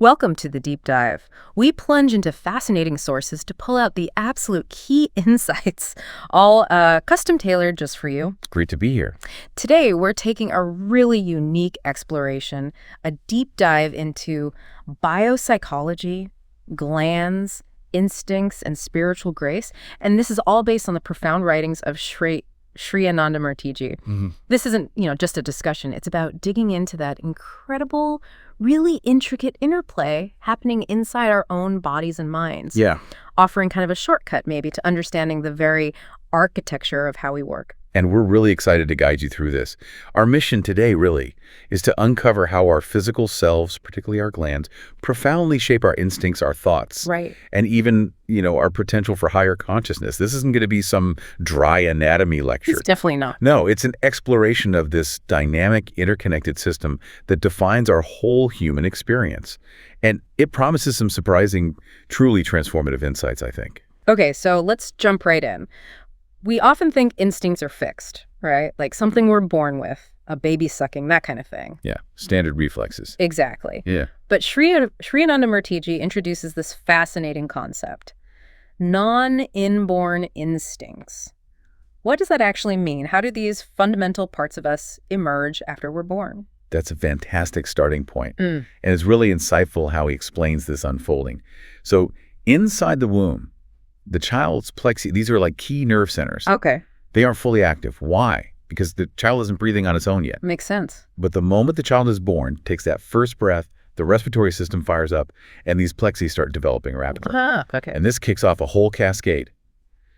Welcome to the Deep Dive. We plunge into fascinating sources to pull out the absolute key insights, all custom-tailored just for you. Great to be here. Today, we're taking a really unique exploration, a deep dive into biopsychology, glands, instincts, and spiritual grace. And this is all based on the profound writings of Shrii Anandamurtiji. This isn't, just a discussion. It's about digging into that incredible, really intricate interplay happening inside our own bodies and minds. Yeah. Offering kind of a shortcut, maybe, to understanding the very architecture of how we work. And we're really excited to guide you through this. Our mission today, really, is to uncover how our physical selves, particularly our glands, profoundly shape our instincts, our thoughts. Right. And even, our potential for higher consciousness. This isn't going to be some dry anatomy lecture. It's definitely not. No, it's an exploration of this dynamic, interconnected system that defines our whole human experience. And it promises some surprising, truly transformative insights, I think. Okay, so let's jump right in. We often think instincts are fixed, right? Like something we're born with, a baby sucking, that kind of thing. Yeah, standard reflexes. Exactly. Yeah. But Shrii Anandamurtiji introduces this fascinating concept, non-inborn instincts. What does that actually mean? How do these fundamental parts of us emerge after we're born? That's a fantastic starting point. And it's really insightful how he explains this unfolding. So inside the womb, the child's plexus, these are like key nerve centers. Okay. They aren't fully active. Why? Because the child isn't breathing on its own yet. Makes sense. But the moment the child is born, takes that first breath, the respiratory system fires up, and these plexus start developing rapidly. Okay. And this kicks off a whole cascade.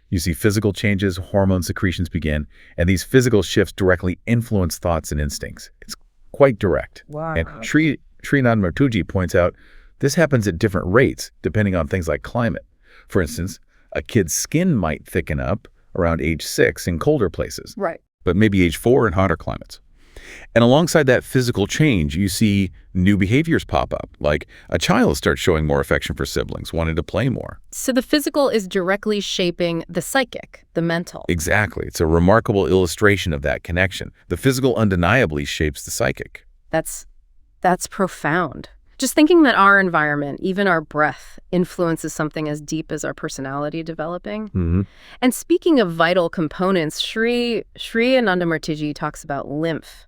You see physical changes, hormone secretions begin, and these physical shifts directly influence thoughts and instincts. It's quite direct. Wow. And Shrii Anandamurtiji points out this happens at different rates depending on things like climate. For instance, a kid's skin might thicken up around age 6 in colder places, Right. but maybe age 4 in hotter climates. And alongside that physical change, you see new behaviors pop up, like a child starts showing more affection for siblings, wanting to play more. So the physical is directly shaping the psychic, the mental. Exactly. It's a remarkable illustration of that connection. The physical undeniably shapes the psychic. That's profound. Just thinking that our environment, even our breath, influences something as deep as our personality developing. And speaking of vital components, Shrii Anandamurtiji talks about lymph.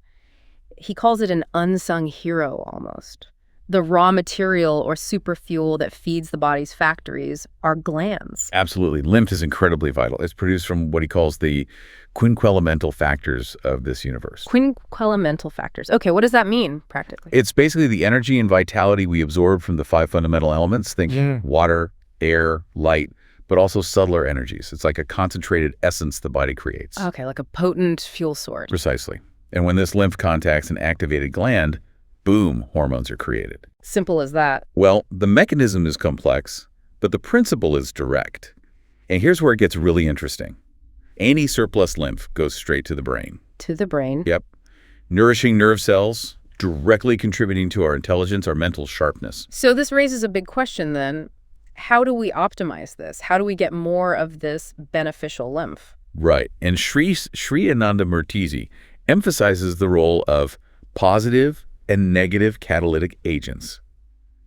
He calls it an unsung hero almost. The raw material or super fuel that feeds the body's factories are glands. Absolutely. Lymph is incredibly vital. It's produced from what he calls the quinquelemental factors of this universe. Quinquelemental factors. Okay, what does that mean practically? It's basically the energy and vitality we absorb from the 5 fundamental elements. Think water, air, light, but also subtler energies. It's like a concentrated essence the body creates. Okay, like a potent fuel source. Precisely. And when this lymph contacts an activated gland, boom, hormones are created. Simple as that. Well, the mechanism is complex, but the principle is direct. And here's where it gets really interesting. Any surplus lymph goes straight to the brain. To the brain. Yep. Nourishing nerve cells, directly contributing to our intelligence, our mental sharpness. So this raises a big question then. How do we optimize this? How do we get more of this beneficial lymph? Right. And Shrii Anandamurtiji emphasizes the role of positive and negative catalytic agents,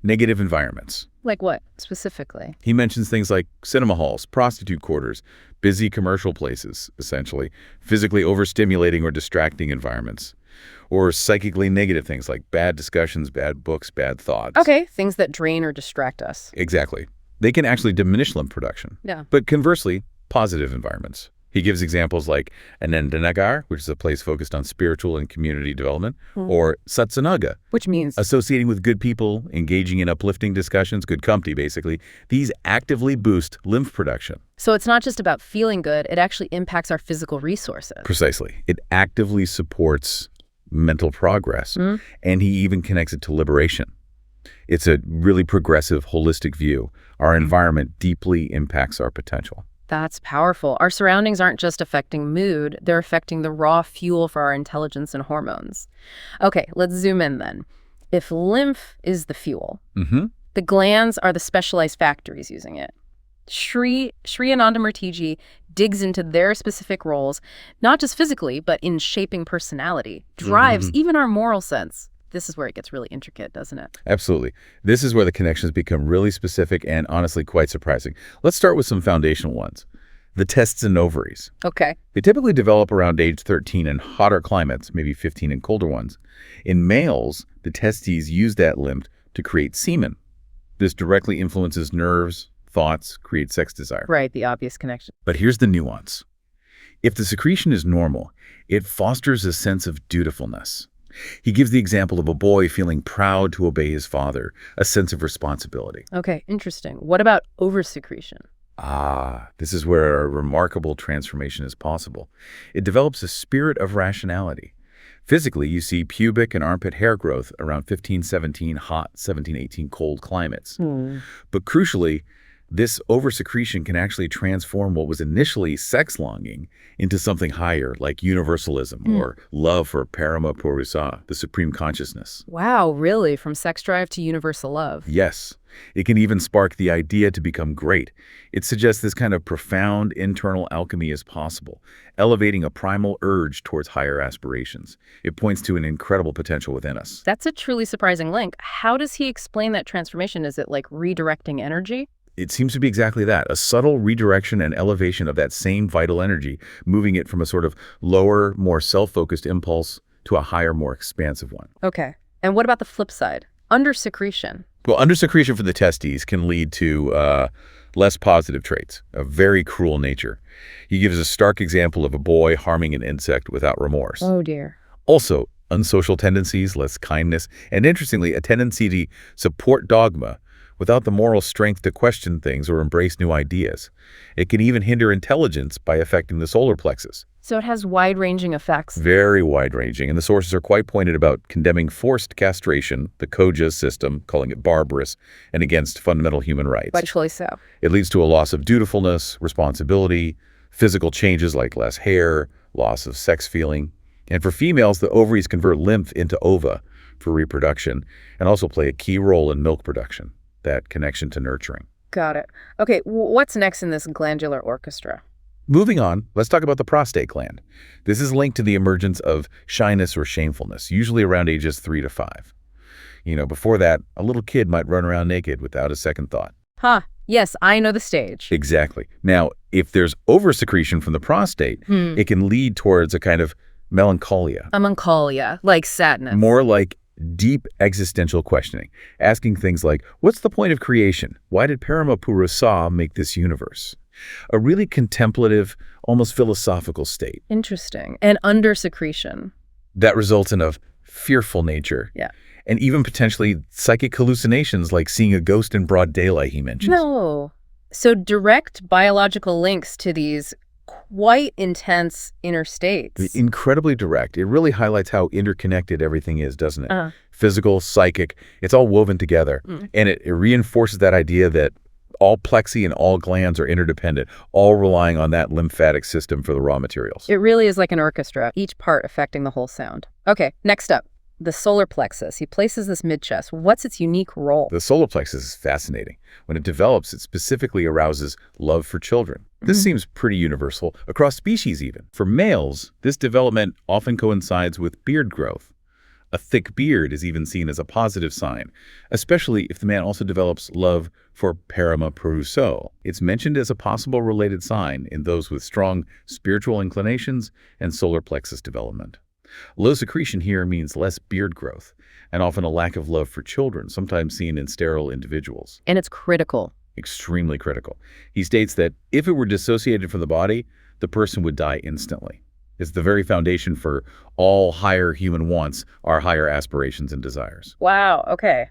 negative environments. Like what, specifically? He mentions things like cinema halls, prostitute quarters, busy commercial places, essentially, physically overstimulating or distracting environments, or psychically negative things like bad discussions, bad books, bad thoughts. Okay, things that drain or distract us. Exactly. They can actually diminish lymph production. Yeah. But conversely, positive environments. He gives examples like Anandanagar, which is a place focused on spiritual and community development, or Satsanaga, Which means? associating with good people, engaging in uplifting discussions, good company, basically. These actively boost lymph production. So it's not just about feeling good, it actually impacts our physical resources. Precisely. It actively supports mental progress, and he even connects it to liberation. It's a really progressive, holistic view. Our environment deeply impacts our potential. That's powerful. Our surroundings aren't just affecting mood, they're affecting the raw fuel for our intelligence and hormones. Okay, let's zoom in then. If lymph is the fuel, the glands are the specialized factories using it. Shrii Anandamurtiji digs into their specific roles, not just physically, but in shaping personality, drives even our moral sense. This is where it gets really intricate, doesn't it? Absolutely. This is where the connections become really specific and honestly quite surprising. Let's start with some foundational ones. The tests in ovaries. Okay. They typically develop around age 13 in hotter climates, maybe 15 in colder ones. In males, the testes use that lymph to create semen. This directly influences nerves, thoughts, creates sex desire. Right, the obvious connection. But here's the nuance. If the secretion is normal, it fosters a sense of dutifulness. He gives the example of a boy feeling proud to obey his father, a sense of responsibility. Okay, interesting. What about oversecretion? This is where a remarkable transformation is possible. It develops a spirit of rationality. Physically, you see pubic and armpit hair growth around 15-17 hot, 17-18 cold climates. But crucially, this oversecretion can actually transform what was initially sex longing into something higher, like universalism or love for parama purusa, the supreme consciousness. Wow, really? From sex drive to universal love? Yes. It can even spark the idea to become great. It suggests this kind of profound internal alchemy is possible, elevating a primal urge towards higher aspirations. It points to an incredible potential within us. That's a truly surprising link. How does he explain that transformation? Is it like redirecting energy? It seems to be exactly that, a subtle redirection and elevation of that same vital energy, moving it from a sort of lower, more self-focused impulse to a higher, more expansive one. Okay. And what about the flip side? Undersecretion. Well, undersecretion for the testes can lead to less positive traits, a very cruel nature. He gives a stark example of a boy harming an insect without remorse. Oh, dear. Also, unsocial tendencies, less kindness, and interestingly, a tendency to support dogma without the moral strength to question things or embrace new ideas. It can even hinder intelligence by affecting the solar plexus. So it has wide-ranging effects. Very wide-ranging, and the sources are quite pointed about condemning forced castration, the Koja system, calling it barbarous, and against fundamental human rights. Rightfully so. It leads to a loss of dutifulness, responsibility, physical changes like less hair, loss of sex feeling. And for females, the ovaries convert lymph into ova for reproduction and also play a key role in milk production, that connection to nurturing. Got it. Okay, what's next in this glandular orchestra? Moving on, let's talk about the prostate gland. This is linked to the emergence of shyness or shamefulness, usually around ages 3 to 5. Before that, a little kid might run around naked without a second thought. Yes, I know the stage. Exactly. Now, if there's oversecretion from the prostate, it can lead towards a kind of melancholia. A melancholia, like sadness. More like deep existential questioning, asking things like, what's the point of creation? Why did Parama Purusa make this universe? A really contemplative, almost philosophical state. Interesting. And undersecretion. That results in a fearful nature. Yeah. And even potentially psychic hallucinations like seeing a ghost in broad daylight, he mentions. No. So direct biological links to these quite intense inner states. Incredibly direct. It really highlights how interconnected everything is, doesn't it? Physical, psychic, it's all woven together. And it reinforces that idea that all plexi and all glands are interdependent, all relying on that lymphatic system for the raw materials. It really is like an orchestra, each part affecting the whole sound. Okay, next up, the solar plexus. He places this mid-chest. What's its unique role? The solar plexus is fascinating. When it develops, it specifically arouses love for children. This seems pretty universal, across species even. For males, this development often coincides with beard growth. A thick beard is even seen as a positive sign, especially if the man also develops love for parama puruso. It's mentioned as a possible related sign in those with strong spiritual inclinations and solar plexus development. Low secretion here means less beard growth, and often a lack of love for children, sometimes seen in sterile individuals. And it's critical. Extremely critical. He states that if it were dissociated from the body, the person would die instantly. It's the very foundation for all higher human wants, our higher aspirations and desires. Wow, okay.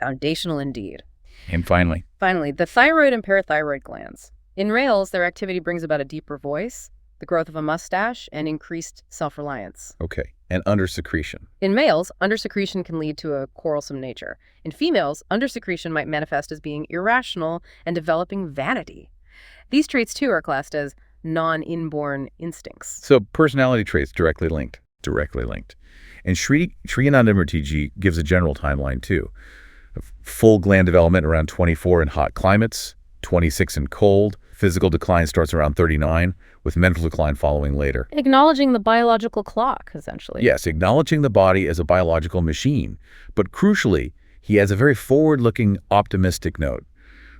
Foundational indeed. And finally, the thyroid and parathyroid glands. In males, their activity brings about a deeper voice, the growth of a mustache, and increased self-reliance. okay, and undersecretion. In males, undersecretion can lead to a quarrelsome nature. In females, undersecretion might manifest as being irrational and developing vanity. These traits, too, are classed as non-inborn instincts. So personality traits directly linked. And Shrii Anandamurtiji gives a general timeline too. Full gland development around 24 in hot climates, 26 in cold, Physical decline starts around 39, with mental decline following later. Acknowledging the biological clock, essentially. Yes, acknowledging the body as a biological machine. But crucially, he has a very forward-looking, optimistic note.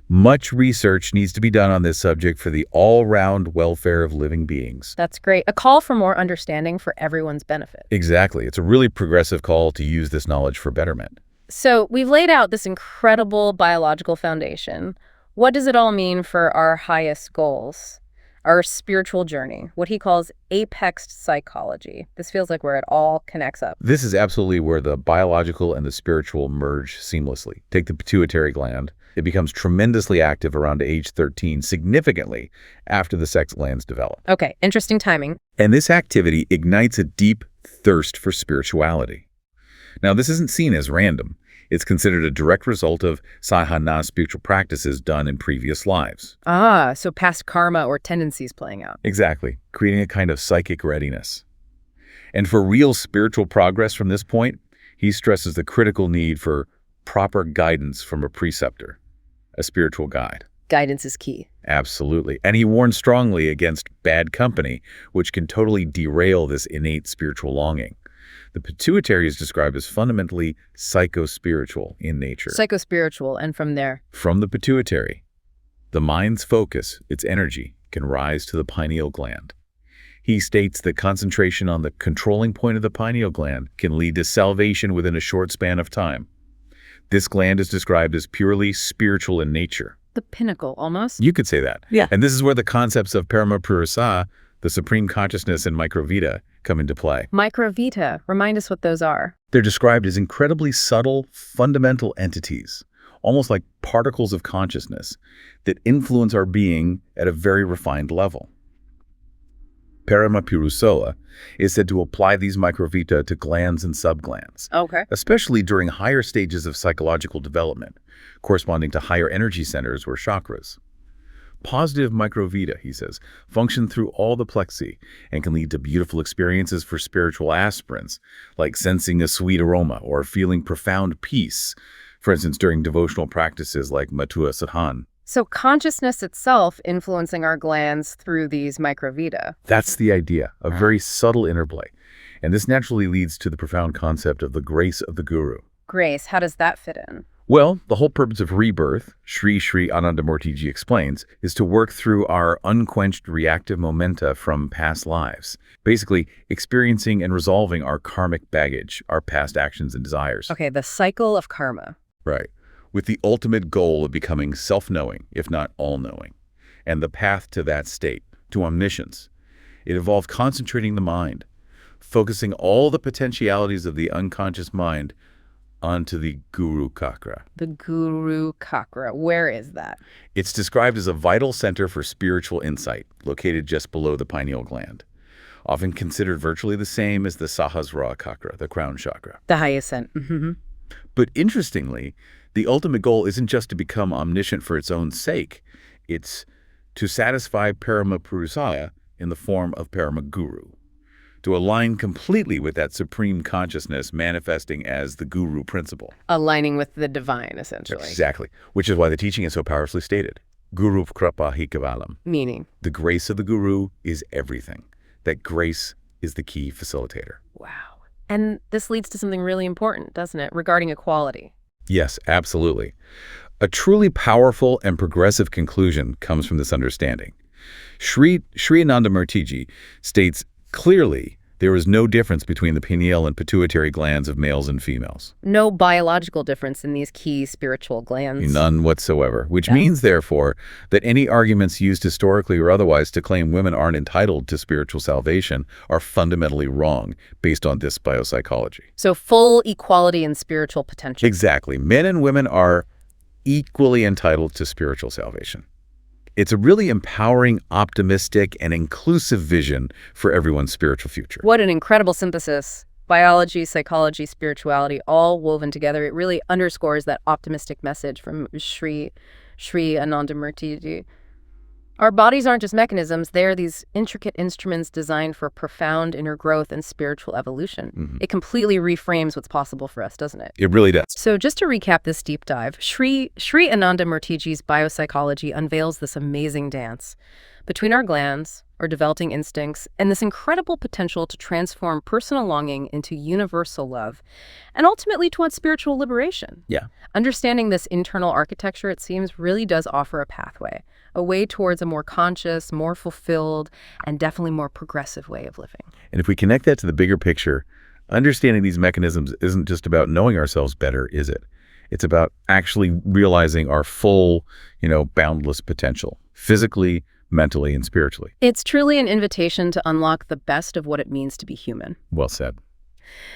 Much research needs to be done on this subject for the all-round welfare of living beings. That's great. A call for more understanding for everyone's benefit. Exactly. It's a really progressive call to use this knowledge for betterment. So we've laid out this incredible biological foundation. What does it all mean for our highest goals, our spiritual journey, what he calls apex psychology? This feels like where it all connects up. This is absolutely where the biological and the spiritual merge seamlessly. Take the pituitary gland. It becomes tremendously active around age 13, significantly after the sex glands develop. Okay, interesting timing. And this activity ignites a deep thirst for spirituality. Now, this isn't seen as random. It's considered a direct result of sadhana spiritual practices done in previous lives. Ah, so past karma or tendencies playing out. Exactly, creating a kind of psychic readiness. And for real spiritual progress from this point, he stresses the critical need for proper guidance from a preceptor, a spiritual guide. Guidance is key. Absolutely. And he warns strongly against bad company, which can totally derail this innate spiritual longing. The pituitary is described as fundamentally psychospiritual in nature. Psychospiritual, and from there. From the pituitary, the mind's focus, its energy, can rise to the pineal gland. He states that concentration on the controlling point of the pineal gland can lead to salvation within a short span of time. This gland is described as purely spiritual in nature. The pinnacle, almost? You could say that. Yeah. And this is where the concepts of Paramapurusha, the supreme consciousness, and microvita come into play. Microvita. Remind us what those are. They're described as incredibly subtle, fundamental entities, almost like particles of consciousness, that influence our being at a very refined level. Paramapurusha is said to apply these microvita to glands and subglands, Okay. especially during higher stages of psychological development, corresponding to higher energy centers or chakras. Positive microvita, he says, function through all the plexi and can lead to beautiful experiences for spiritual aspirants, like sensing a sweet aroma or feeling profound peace, for instance, during devotional practices like Matua Sadhan. So consciousness itself influencing our glands through these microvita. That's the idea, a very subtle interplay. And this naturally leads to the profound concept of the grace of the guru. Grace, how does that fit in? Well, the whole purpose of rebirth, Shrii Shrii Anandamurtiji explains, is to work through our unquenched reactive momenta from past lives, basically experiencing and resolving our karmic baggage, our past actions and desires. Okay, the cycle of karma. Right. With the ultimate goal of becoming self-knowing, if not all-knowing, and the path to that state, to omniscience. It involved concentrating the mind, focusing all the potentialities of the unconscious mind onto the Guru Chakra. The Guru Chakra. Where is that? It's described as a vital center for spiritual insight, located just below the pineal gland, often considered virtually the same as the Sahasrara Chakra, the crown chakra. The hyacinth. Mm-hmm. But interestingly, the ultimate goal isn't just to become omniscient for its own sake. It's to satisfy Paramapurusha in the form of Paramaguru, to align completely with that supreme consciousness manifesting as the guru principle. Aligning with the divine, essentially. Exactly, which is why the teaching is so powerfully stated. Guru krapa hi kavalam. Meaning? The grace of the guru is everything. That grace is the key facilitator. Wow. And this leads to something really important, doesn't it, regarding equality? Yes, absolutely. A truly powerful and progressive conclusion comes from this understanding. Shrii Anandamurtiji states clearly there is no difference between the pineal and pituitary glands of males and females. No biological difference in these key spiritual glands. None whatsoever, which means, therefore, that any arguments used historically or otherwise to claim women aren't entitled to spiritual salvation are fundamentally wrong based on this biopsychology. So full equality in spiritual potential. Exactly. Men and women are equally entitled to spiritual salvation. It's a really empowering, optimistic, and inclusive vision for everyone's spiritual future. What an incredible synthesis. Biology, psychology, spirituality, all woven together. It really underscores that optimistic message from Shrii Shrii Anandamurtiji. Our bodies aren't just mechanisms, they are these intricate instruments designed for profound inner growth and spiritual evolution. It completely reframes what's possible for us, doesn't it? It really does. So just to recap this deep dive, Shrii Anandamurtiji's biopsychology unveils this amazing dance between our glands, our developing instincts, and this incredible potential to transform personal longing into universal love, and ultimately towards spiritual liberation. Yeah. Understanding this internal architecture, it seems, really does offer a pathway, a way towards a more conscious, more fulfilled, and definitely more progressive way of living. And if we connect that to the bigger picture, understanding these mechanisms isn't just about knowing ourselves better, is it? It's about actually realizing our full, boundless potential, physically, mentally, and spiritually. It's truly an invitation to unlock the best of what it means to be human. Well said.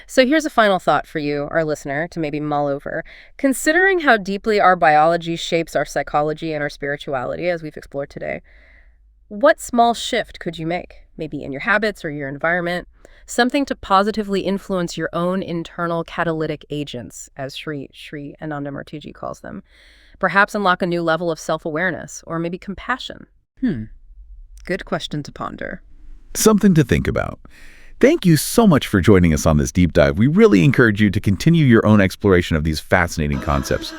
So here's a final thought for you, our listener, to maybe mull over. Considering how deeply our biology shapes our psychology and our spirituality, as we've explored today, what small shift could you make? Maybe in your habits or your environment, something to positively influence your own internal catalytic agents, as Shrii Anandamurtiji calls them. Perhaps unlock a new level of self-awareness, or maybe compassion. Good question to ponder. Something to think about. Thank you so much for joining us on this deep dive. We really encourage you to continue your own exploration of these fascinating concepts.